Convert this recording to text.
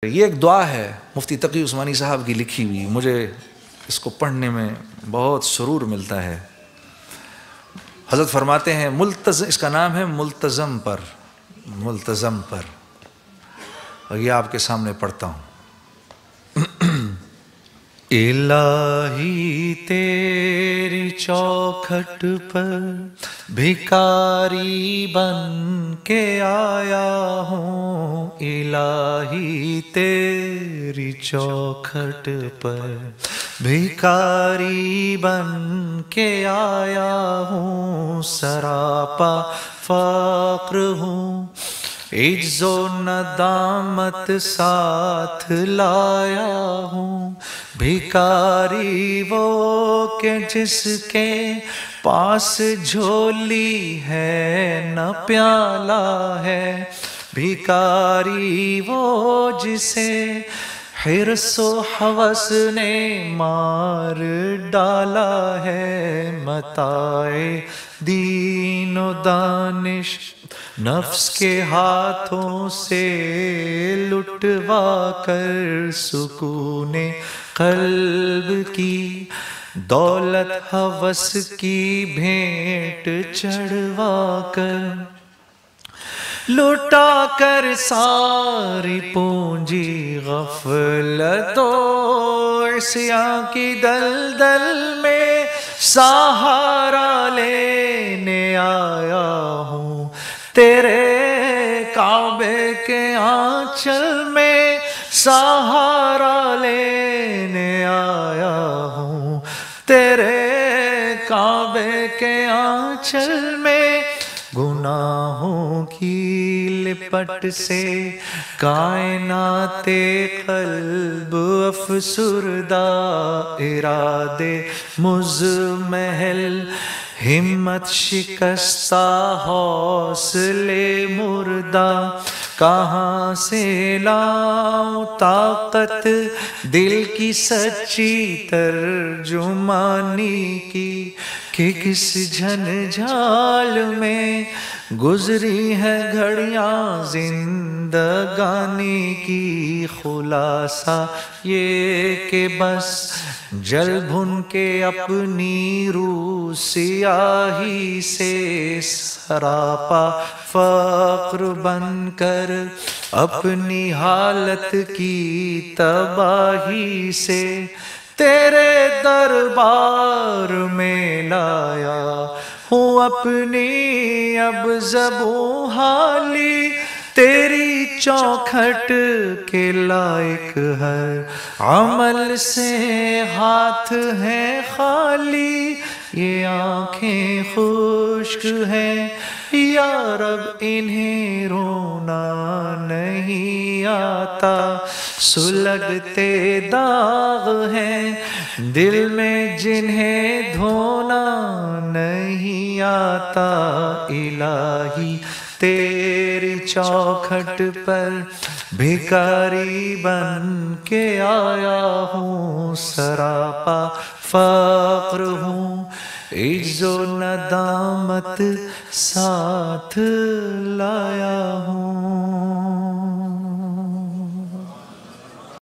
یہ ایک دعا ہے مفتی تقی عثمانی صاحب کی لکھی ہوئی، مجھے اس کو پڑھنے میں بہت سرور ملتا ہے۔ حضرت فرماتے ہیں اس کا نام ہے ملتزم پر، ملتزم پر، اور یہ آپ کے سامنے پڑھتا ہوں۔ الہی تیری چوکھٹ پر بھکاری بن کے آیا ہوں، الہی تیری چوکھٹ پر بھکاری بن کے آیا ہوں، سراپا فقر ہوں، عجز و ندامت ساتھ لایا ہوں، بھکاری وہ کہ جس کے پاس جھولی ہے نہ پیالہ ہے، بھکاری وہ جسے حرص و ہوس نے مار ڈالا ہے، متاع دین و دانش نفس کے ہاتھوں سے لٹوا کر، سکون قلب کی دولت ہوس کی بھینٹ چڑھوا کر، لٹا کر ساری پونجی غفلت و عصیاں کی دلدل میں سہارا لینے آیا ہوں، تیرے کعبے کے آنچل میں سہارا لینے آیا ہوں، تیرے کعبے کے آنچل میں، گناہوں کی لپٹ سے کائنات قلب افسردہ، ارادے مزمحل ہمت شکستہ، حوصلے مردہ، کہاں سے لاؤں طاقت دل کی سچی ترجمانی کی، کہ کس جھنجھال میں گزری ہے گھڑیاں زندگانی کی، خلاصہ یہ کہ بس جل بھن کے اپنی روح سیاہی سے، سراپا فقر بن کر اپنی حالت کی تباہی سے، تیرے دربار میں لایا ہوں اپنی اب زبوں حالی، تیری چوکھٹ کے لائق ہر عمل سے ہاتھ ہیں خالی، یہ آنکھیں خشک ہیں یا رب انہیں رونا نہیں آتا، سلگتے داغ ہیں دل میں جنہیں دھونا نہیں آتا، الہی تیری چوکھٹ پر بھکاری بن کے آیا ہوں، سراپا فقر ہوں، عجز و ندامت ساتھ لایا ہوں۔